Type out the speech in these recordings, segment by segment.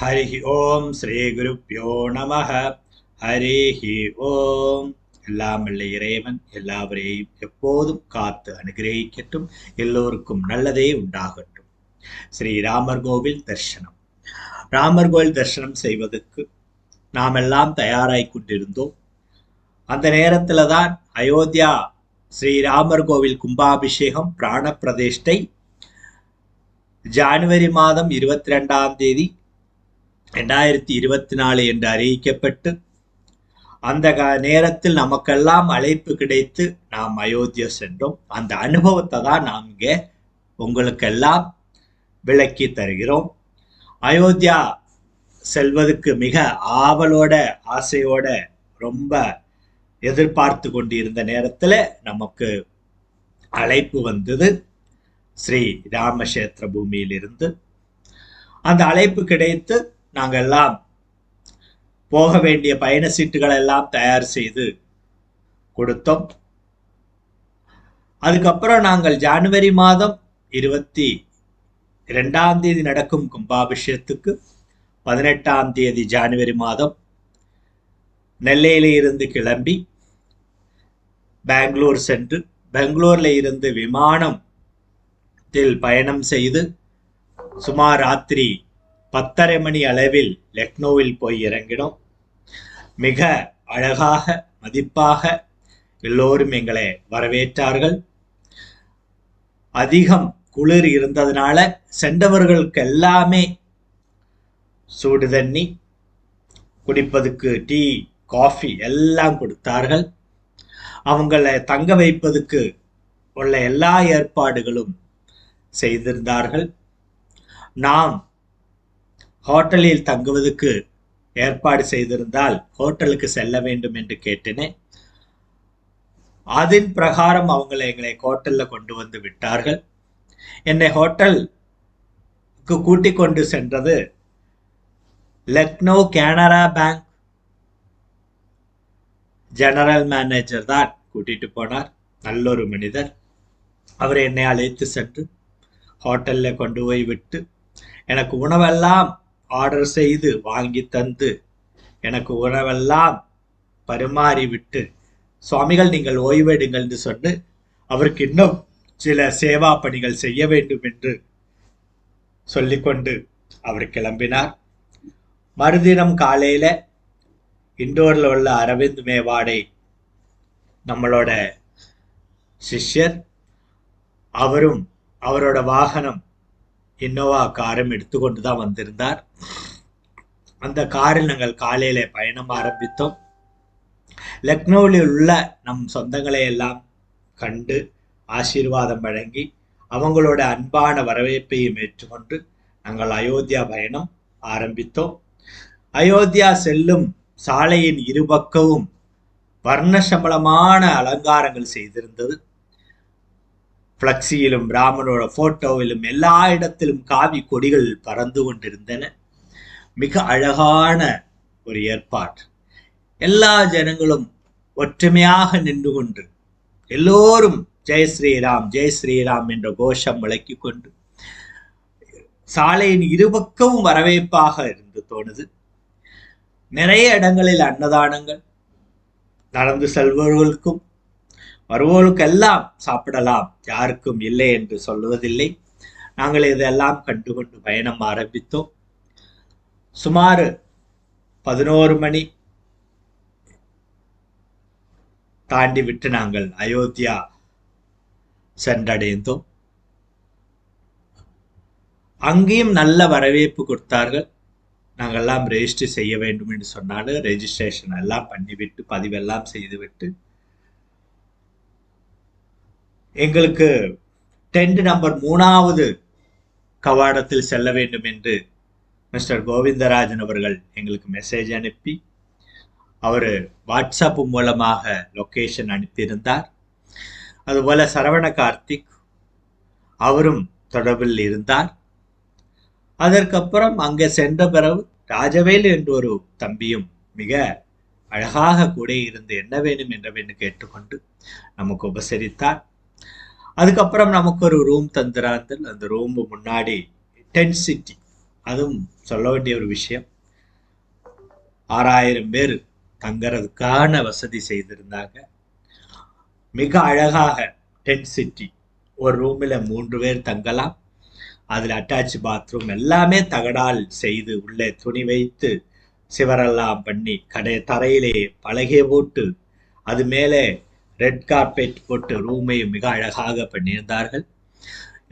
ஹரிஹி ஓம் ஸ்ரீ குருப்யோ நமஹ. ஹரிஹி ஓம். எல்லாம் வல்ல இறைவன் எல்லாவரையும் எப்போதும் காத்து அனுகிரகிக்கட்டும். எல்லோருக்கும் நல்லதே உண்டாகட்டும். ஸ்ரீ ராமர் கோவில் தரிசனம். ராமர் கோவில் தரிசனம் செய்வதற்கு நாம் எல்லாம் தயாராய் கொண்டிருந்தோம். அந்த நேரத்துல தான் அயோத்தியா ஸ்ரீராமர் கோவில் கும்பாபிஷேகம் பிராண பிரதிஷ்டை ஜனவரி மாதம் 22ஆம் தேதி 2024 என்று அறிவிக்கப்பட்டு, அந்த நேரத்தில் நமக்கெல்லாம் அழைப்பு கிடைத்து நாம் அயோத்தியா சென்றோம். அந்த அனுபவத்தை தான் நாம் இங்கே உங்களுக்கெல்லாம் விளக்கி தருகிறோம். அயோத்தியா செல்வதற்கு மிக ஆவலோட ஆசையோட ரொம்ப எதிர்பார்த்து கொண்டிருந்த நேரத்துல நமக்கு அழைப்பு வந்தது ஸ்ரீ ராமக்ஷேத்திர பூமியிலிருந்து. அந்த அழைப்பு கிடைத்து நாங்கெல்லாம் போக வேண்டிய பயண சீட்டுகள் எல்லாம் தயார் செய்து கொடுத்தோம். அதுக்கப்புறம் நாங்கள் ஜனவரி மாதம் 22ஆம் தேதி நடக்கும் கும்பாபிஷேகத்துக்கு 18ஆம் தேதி ஜனவரி மாதம் நெல்லையில இருந்து கிளம்பி பெங்களூர் சென்று, பெங்களூர்ல இருந்து விமானத்தில் பயணம் செய்து சுமார் ராத்திரி 10:30 மணி அளவில் லக்னோவில் போய் இறங்கினோம். மிக அழகாக மதிப்பாக எல்லோரும் எங்களை வரவேற்றார்கள். அதிகம் குளிர் இருந்ததுனால சென்றவர்களுக்கு எல்லாமே சூடு தண்ணி குடிப்பதுக்கு டீ காஃபி எல்லாம் கொடுத்தார்கள். அவங்களை தங்க வைப்பதற்கு உள்ள எல்லா ஏற்பாடுகளும் செய்திருந்தார்கள். நாம் ஹோட்டலில் தங்குவதற்கு ஏற்பாடு செய்திருந்தால் ஹோட்டலுக்கு செல்ல வேண்டும் என்று கேட்டேன். அதன் பிரகாரம் அவங்களை எங்களை ஹோட்டல்ல கொண்டு வந்து விட்டார்கள். என்னை ஹோட்டலுக்கு கூட்டிக் கொண்டு சென்றது Lucknow Canara bank general manager தான் கூட்டிட்டு போனார். நல்லொரு மனிதர். அவர் என்னை அழைத்து சென்று ஹோட்டல்ல கொண்டு போய் விட்டு எனக்கு உணவெல்லாம் ஆர்டர் செய்து வாங்கி தந்து எனக்கு உணவெல்லாம் பரிமாறி விட்டு, சுவாமிகள் நீங்கள் ஓய்வெடுங்கள் என்று சொன்னு அவருக்கு இன்னும் சில சேவா பணிகள் செய்ய வேண்டும் என்று சொல்லிக்கொண்டு அவர் கிளம்பினார். மறுதினம் காலையில இண்டோர்ல உள்ள அரவிந்த் மேவாடை நம்மளோட சிஷ்யர், அவரும் அவரோட வாகனம் இன்னோவா காரும் எடுத்துக்கொண்டு தான் வந்திருந்தார். அந்த காரில் நாங்கள் காலையில பயணம் ஆரம்பித்தோம். லக்னோவில் உள்ள நம் சொந்தங்களை எல்லாம் கண்டு ஆசீர்வாதம் வழங்கி அவங்களோட அன்பான வரவேற்பையும் ஏற்றுக்கொண்டு நாங்கள் அயோத்தியா பயணம் ஆரம்பித்தோம். அயோத்தியா செல்லும் சாலையின் இருபக்கமும் வர்ணசம்பளமான அலங்காரங்கள் செய்திருந்தது. பிளக்ஸியிலும் ராமனோட போட்டோவிலும் எல்லா இடத்திலும் காவி கொடிகள் பறந்து கொண்டிருந்தன. மிக அழகான ஒரு ஏற்பாடு. எல்லா ஜனங்களும் ஒற்றுமையாக நின்று கொண்டு எல்லோரும் ஜெய் ஸ்ரீராம் ஜெய் ஸ்ரீராம் என்ற கோஷம் முழக்கி கொண்டு சாலையின் இருபக்கமும் வரவேற்பாக இருந்து தோணுது. நிறைய இடங்களில் அன்னதானங்கள், நடந்து செல்பவர்களுக்கும் வருவோருக்கெல்லாம் சாப்பிடலாம், யாருக்கும் இல்லை என்று சொல்லுவதில்லை. நாங்கள் இதெல்லாம் கண்டுகொண்டு பயணம் ஆரம்பித்தோம். சுமார் 11 மணி தாண்டி விட்டு நாங்கள் அயோத்தியா சென்றடைந்தோம். அங்கேயும் நல்ல வரவேற்பு கொடுத்தார்கள். நாங்கெல்லாம் ரெஜிஸ்டர் செய்ய வேண்டும் என்று சொன்னாலும் ரெஜிஸ்ட்ரேஷன் எல்லாம் பண்ணிவிட்டு பதிவெல்லாம் செய்துவிட்டு எங்களுக்கு டென்ட் நம்பர் 3வது கவாடத்தில் செல்ல வேண்டும் என்று மிஸ்டர் கோவிந்தராஜன் அவர்கள் எங்களுக்கு மெசேஜ் அனுப்பி அவர் வாட்ஸ்அப் மூலமாக லொகேஷன் அனுப்பியிருந்தார். அதுபோல சரவண கார்த்திக் அவரும் தொடர்பில் இருந்தார். அதற்கப்புறம் அங்கே சென்ற பிறகு ராஜவேல் என்ற ஒரு தம்பியும் மிக அழகாக கூட இருந்து என்ன வேணும் என்று கேட்டுக்கொண்டு நமக்கு உபசரித்தார். அதுக்கப்புறம் நமக்கு ஒரு ரூம் தந்துறார்கள். அந்த ரூம் முன்னாடி டென்ட் சிட்டி அதுவும் சொல்ல வேண்டிய ஒரு விஷயம். 6000 பேர் தங்கறதுக்கான வசதி செய்திருந்தாங்க. மிக அழகாக டென்ட் சிட்டி, ஒரு ரூமில் 3 பேர் தங்கலாம். அதில் அட்டாச் பாத்ரூம் எல்லாமே தகடால் செய்து உள்ளே துணி வைத்து சிவரெல்லாம் பண்ணி தரையிலே பலகை போட்டு அது மேலே ரெட் கார்பெட் போட்டு ரூமை மிக அழகாக பண்ணியிருந்தார்கள்.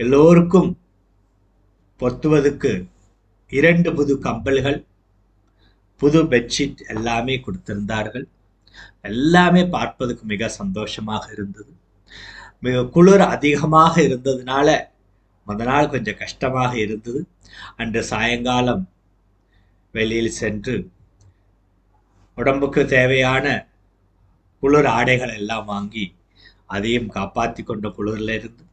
எல்லோருக்கும் பொத்துவதற்கு 2 புது கம்பல்கள், புது பெட்ஷீட் எல்லாமே கொடுத்திருந்தார்கள். எல்லாமே பார்ப்பதற்கு மிக சந்தோஷமாக இருந்தது. மிக குளிர் அதிகமாக இருந்ததுனால முத நாள் கொஞ்சம் கஷ்டமாக இருந்தது. அன்று சாயங்காலம் வெளியில் சென்று உடம்புக்கு தேவையான குளிர் ஆடைகள் எல்லாம் வாங்கி அதையும் காப்பாற்றி கொண்ட குளிர்ல இருந்து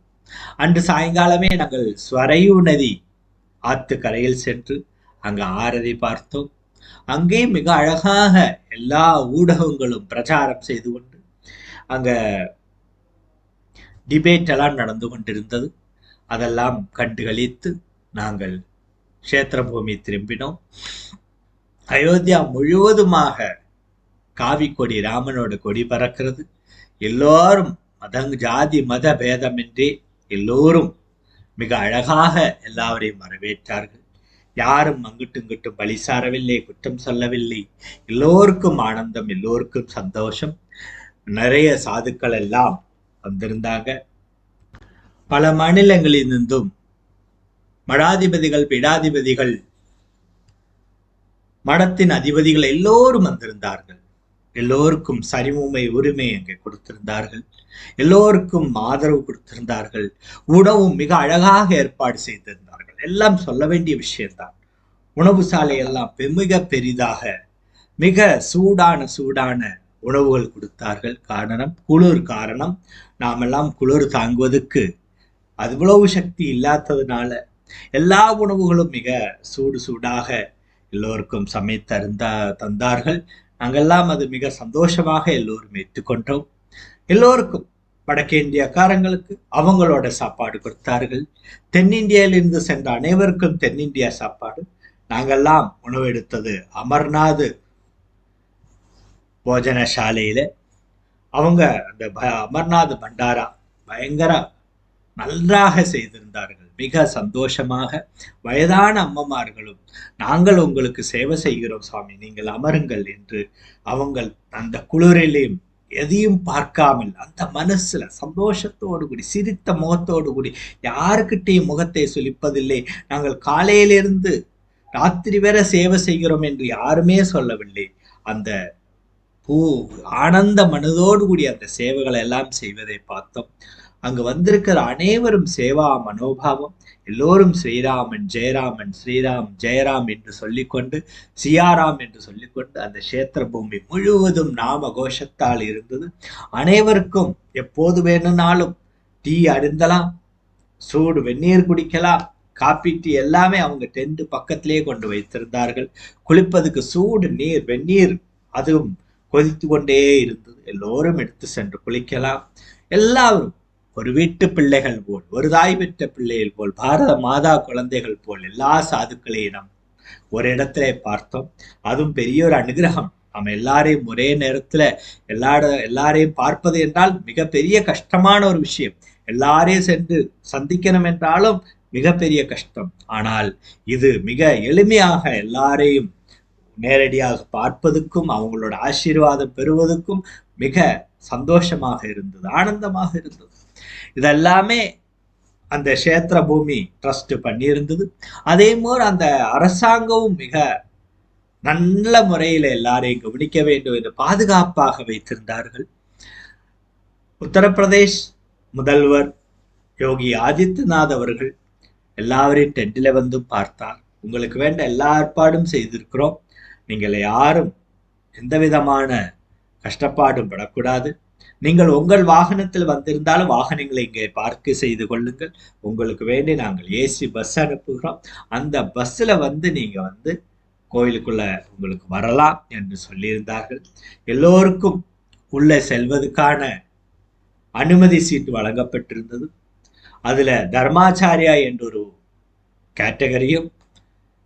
அன்று சாயங்காலமே நாங்கள் ஸ்வரையு நதி ஆத்து கரையில் சென்று அங்கு ஆரதி பார்த்தோம். அங்கே மிக அழகாக எல்லா ஊடகங்களும் பிரச்சாரம் செய்து கொண்டு அங்க டிபேட் எல்லாம் நடந்து கொண்டிருந்தது. அதெல்லாம் கண்டுகளித்து நாங்கள் கஷேத்திர பூமி திரும்பினோம். அயோத்தியா முழுவதுமாக காவி கொடி, ராமனோட கொடி பறக்கிறது. எல்லோரும் ஜாதி மத பேதமின்றி எல்லோரும் மிக அழகாக எல்லாரையும் வரவேற்றார்கள். யாரும் அங்கிட்டும் இங்கிட்டும் பலி சாரவில்லை, குற்றம் சொல்லவில்லை. எல்லோருக்கும் ஆனந்தம், எல்லோருக்கும் சந்தோஷம். நிறைய சாதுக்கள் எல்லாம் வந்திருந்தாங்க. பல மாநிலங்களிலிருந்தும் மடாதிபதிகள், பீடாதிபதிகள், மடத்தின் அதிபதிகள் எல்லோரும் வந்திருந்தார்கள். எல்லோருக்கும் சரிமுமை உரிமை அங்கே கொடுத்திருந்தார்கள். எல்லோருக்கும் ஆதரவு கொடுத்திருந்தார்கள். உணவும் மிக அழகாக ஏற்பாடு செய்திருந்தார்கள். எல்லாம் சொல்ல வேண்டிய விஷயம்தான். உணவு சாலை எல்லாம் மிக பெரிதாக மிக சூடான உணவுகள் கொடுத்தார்கள். குளிர் காரணம். நாமெல்லாம் குளிர் தாங்குவதற்கு அவ்வளவு சக்தி இல்லாததுனால எல்லா உணவுகளும் மிக சூடாக எல்லோருக்கும் தந்தார்கள். நாங்கெல்லாம் அது மிக சந்தோஷமாக எல்லோரும் ஏற்றுக்கொண்டோம். எல்லோருக்கும் வடக்கு இந்தியக்காரங்களுக்கு அவங்களோட சாப்பாடு கொடுத்தார்கள். தென்னிந்தியாவிலிருந்து சென்ற அனைவருக்கும் தென்னிந்தியா சாப்பாடு. நாங்கெல்லாம் உணவு எடுத்தது அமர்நாத் போஜனசாலையில. அவங்க அந்த அமர்நாத் பண்டாரா பயங்கர நன்றாக செய்திருந்தார்கள். மிக சந்தோஷமாக வயதான அம்மமார்களும், நாங்கள் உங்களுக்கு சேவை செய்கிறோம் சுவாமி, நீங்கள் அமருங்கள் என்று அவங்க அந்த குளிரிலையும் எதையும் பார்க்காமல் அந்த மனசுல சந்தோஷத்தோடு கூடி சிரித்த முகத்தோடு கூடி யாருக்கிட்டையும் முகத்தை சுளிப்பதில்லை. நாங்கள் காலையிலிருந்து ராத்திரி வரை சேவை செய்கிறோம் என்று யாருமே சொல்லவில்லை. அந்த ஆனந்த மனதோடு கூடிய அந்த சேவைகளை எல்லாம் செய்வதை பார்த்தோம். அங்கு வந்திருக்கிற அனைவரும் சேவா மனோபாவம். எல்லோரும் ஸ்ரீராமன் ஜெயராமன், ஸ்ரீராம் ஜெயராம் என்று சொல்லிக்கொண்டு, சியாராம் என்று சொல்லிக்கொண்டு அந்த கஷேத்திர பூமி முழுவதும் நாம கோஷத்தால் இருந்தது. அனைவருக்கும் எப்போது வேணும்னாலும் டீ அருந்தலாம், சூடு வெந்நீர் குடிக்கலாம், காப்பி டீ எல்லாமே அவங்க டென்ட் பக்கத்திலேயே கொண்டு வைத்திருந்தார்கள். குளிப்பதுக்கு சூடு நீர், வெந்நீர் அதுவும் கொதித்து கொண்டே இருந்தது. எல்லோரும் எடுத்து சென்று குளிக்கலாம். எல்லாரும் ஒரு வீட்டு பிள்ளைகள் போல், ஒரு தாய் பெற்ற பிள்ளைகள் போல், பாரத மாதா குழந்தைகள் போல் எல்லா சாதுக்களையும் நாம் ஒரு இடத்துல பார்த்தோம். அதுவும் பெரிய ஒரு அனுகிரகம். நம்ம எல்லாரையும் ஒரே நேரத்துல எல்லாரையும் பார்ப்பது என்றால் மிகப்பெரிய கஷ்டமான ஒரு விஷயம். எல்லாரையும் சென்று சந்திக்கணும் என்றாலும் மிகப்பெரிய கஷ்டம். ஆனால் இது மிக எளிமையாக எல்லாரையும் நேரடியாக பார்ப்பதற்கும் அவங்களோட ஆசீர்வாதம் பெறுவதற்கும் மிக சந்தோஷமாக இருந்தது, ஆனந்தமாக இருந்தது. இதெல்லாமே அந்த கஷேத்திர பூமி ட்ரஸ்ட் பண்ணியிருந்தது. அதே போல் அந்த அரசாங்கமும் மிக நல்ல முறையில் எல்லாரையும் கவனிக்க வேண்டும் என்று பாதுகாப்பாக வைத்திருந்தார்கள். உத்தரப்பிரதேஷ் முதல்வர் யோகி ஆதித்யநாத் அவர்கள் எல்லாரையும் டென்ட்டில் வந்து பார்த்தார். உங்களுக்கு வேண்ட எல்லா ஏற்பாடும் செய்திருக்கிறோம், நீங்கள் யாரும் எந்த விதமான கஷ்டப்பாடும் படக்கூடாது. நீங்கள் உங்கள் வாகனத்தில் வந்திருந்தாலும் வாகனங்களை இங்கே பார்க்க செய்து கொள்ளுங்கள். உங்களுக்கு வேண்டி நாங்கள் ஏசி பஸ் அனுப்புகிறோம், அந்த பஸ்ஸில் வந்து நீங்க வந்து கோயிலுக்குள்ள உங்களுக்கு வரலாம் என்று சொல்லியிருந்தார்கள். எல்லோருக்கும் உள்ளே செல்வதற்கான அனுமதி சீட்டு வழங்கப்பட்டிருந்தது. அதுல தர்மாச்சாரியா என்ற ஒரு கேட்டகரியும்,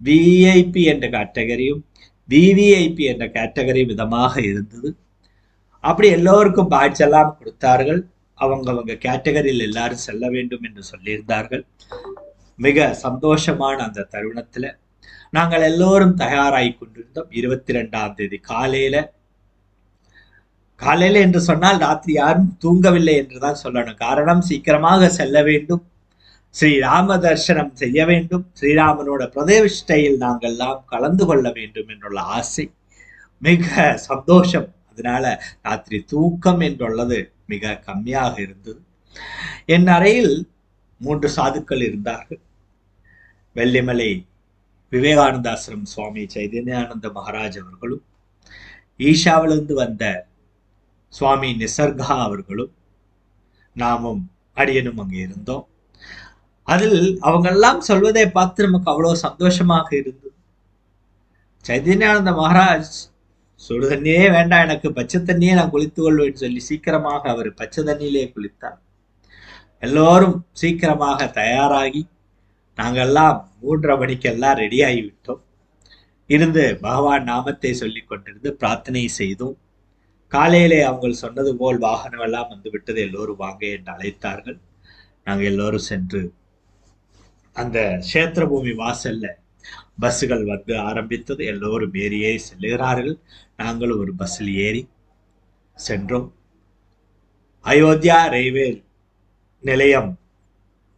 விஐபி என்ற கேட்டகரியும் விவிஐபி என்ற கேட்டகரி விதமாக இருந்தது. அப்படி எல்லோருக்கும் பேட்ச் எல்லாம் கொடுத்தார்கள். அவங்க கேட்டகரியில் எல்லாரும் செல்ல வேண்டும் என்று சொல்லியிருந்தார்கள். மிக சந்தோஷமான அந்த தருணத்துல நாங்கள் எல்லோரும் தயாராகி கொண்டிருந்தோம். 22ஆம் தேதி காலையில என்று சொன்னால் ராத்திரி யாரும் தூங்கவில்லை என்றுதான் சொல்லணும். காரணம், சீக்கிரமாக செல்ல வேண்டும், ஸ்ரீராம தரிசனம் செய்ய வேண்டும், ஸ்ரீராமனோட பிரதிஷ்டையில் நாங்கள்லாம் கலந்து கொள்ள வேண்டும் என்றுள்ள ஆசை, மிக சந்தோஷம். அதனால ராத்திரி தூக்கம் என்றுள்ளது மிக கம்மியாக இருந்தது. என் அறையில் 3 சாதுக்கள் இருந்தார்கள். வெள்ளிமலை விவேகானந்தாசிரம் சுவாமி சைதன்யானந்த மகாராஜ் அவர்களும், ஈஷாவிலிருந்து வந்த சுவாமி நிசர்கா அவர்களும், நாமும் அடியனும் அங்கே இருந்தோம். அதில் அவங்கெல்லாம் சொல்வதை பார்த்து நமக்கு அவ்வளவு சந்தோஷமாக இருந்தது. சைதன்யானந்த மகாராஜ் சுடு தண்ணியே வேண்டாம், எனக்கு பச்சை தண்ணியே நான் குளித்துக் கொள்வேன் சொல்லி சீக்கிரமாக அவர் பச்சை தண்ணியிலே குளித்தார். எல்லோரும் சீக்கிரமாக தயாராகி நாங்கெல்லாம் 3:30 மணிக்கெல்லாம் ரெடி ஆகிவிட்டோம். இருந்து பகவான் நாமத்தை சொல்லி கொண்டிருந்து பிரார்த்தனை செய்தோம். காலையிலே அவங்க சொன்னது போல் வாகனம் எல்லாம் வந்து விட்டது, எல்லோரும் வாங்க என்று அழைத்தார்கள். நாங்கள் எல்லோரும் சென்று அந்த கஷேத்திர பூமி வாசல்ல பஸ்ஸுகள் வந்து ஆரம்பித்தது. எல்லோரும் ஏறியே செல்லுகிறார்கள். நாங்களும் ஒரு பஸ்ஸில் ஏறி சென்றோம். அயோத்தியா ரயில்வே நிலையம்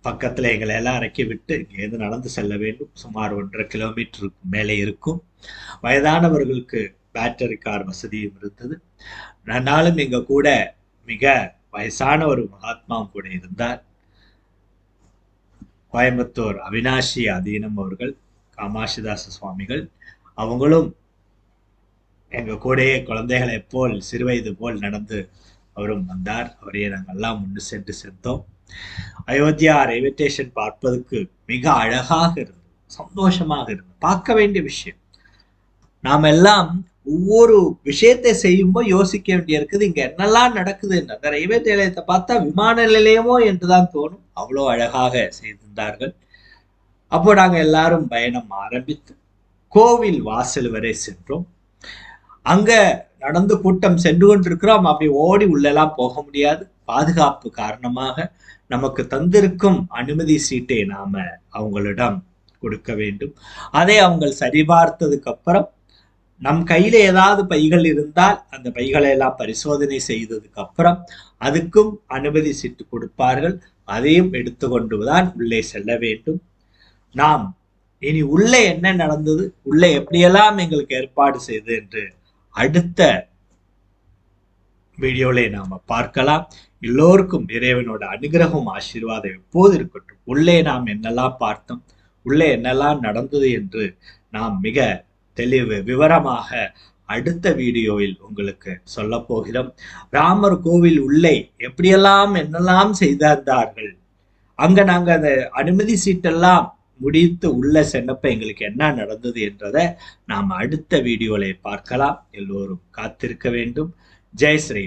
பக்கத்துல எங்களை எல்லாம் இறக்கி விட்டு இங்கேருந்து நடந்து செல்ல வேண்டும். சுமார் 1.5 கிலோமீட்டருக்கு மேலே இருக்கும். வயதானவர்களுக்கு பேட்டரி கார் வசதியும் இருந்தது. நானும் எங்க கூட மிக வயசான ஒரு மகாத்மாவும் கூட இருந்தார். கோயம்புத்தூர் அவினாஷி அதீனம் அவர்கள், காமாட்சிதாச சுவாமிகள், அவங்களும் எங்க கூடயே குழந்தைகளை போல் சிறுவயது போல் நடந்து அவரும் வந்தார். அவரையே நாங்கள் எல்லாம் முன்னு சென்று சென்றோம். அயோத்தியா ரயில்வே ஸ்டேஷன் பார்ப்பதற்கு மிக அழகாக இருந்தது, சந்தோஷமாக இருந்தது, பார்க்க வேண்டிய விஷயம். நாம் எல்லாம் ஒவ்வொரு விஷயத்தை செய்யும்போது யோசிக்க வேண்டிய இருக்குது, இங்க என்னெல்லாம் நடக்குது. அந்த ரயில்வே நிலையத்தை பார்த்தா விமான நிலையமோ என்றுதான் தோணும், அவ்வளோ அழகாக செய்திருந்தார்கள். அப்போ நாங்க எல்லாரும் பயணம் ஆரம்பித்து கோவில் வாசல் வரை சென்றோம். அங்க நடந்து கூட்டம் சென்று கொண்டிருக்கிறோம். அப்படி ஓடி உள்ளெல்லாம் போக முடியாது, பாதுகாப்பு காரணமாக நமக்கு தந்திருக்கும் அனுமதி சீட்டை நாம அவங்களிடம் கொடுக்க வேண்டும். அதை அவங்க சரிபார்த்ததுக்கு அப்புறம் நம் கையில ஏதாவது பைகள் இருந்தால் அந்த பைகளை எல்லாம் பரிசோதனை செய்ததுக்கு அப்புறம் அதுக்கும் அனுமதி சீட்டு கொடுப்பார்கள். அதையும் எடுத்துக்கொண்டுதான் உள்ளே செல்ல வேண்டும். நாம் இனி உள்ளே என்ன நடந்தது, உள்ளே எப்படியெல்லாம் எங்களுக்கு ஏற்பாடு செய்து என்று அடுத்த வீடியோல நாம பார்க்கலாம். எல்லோருக்கும் இறைவனோட அனுகிரகம் ஆசீர்வாதம் எப்போது இருக்கட்டும். உள்ளே நாம் என்னெல்லாம் பார்த்தோம், உள்ளே என்னெல்லாம் நடந்தது என்று நாம் மிக விவரமாக அடுத்த வீடியோவில் உங்களுக்கு சொல்ல போகிறோம். ராமர் கோவில் உள்ளே எப்படியெல்லாம் என்னெல்லாம் செய்தார்கள், அங்க நாங்க அந்த அனுமதி சீட்டெல்லாம் முடித்து உள்ள சென்னப்ப எங்களுக்கு என்ன நடந்தது என்றதை நாம் அடுத்த வீடியோல பார்க்கலாம். எல்லோரும் காத்திருக்க வேண்டும். ஜெய் ஸ்ரீ.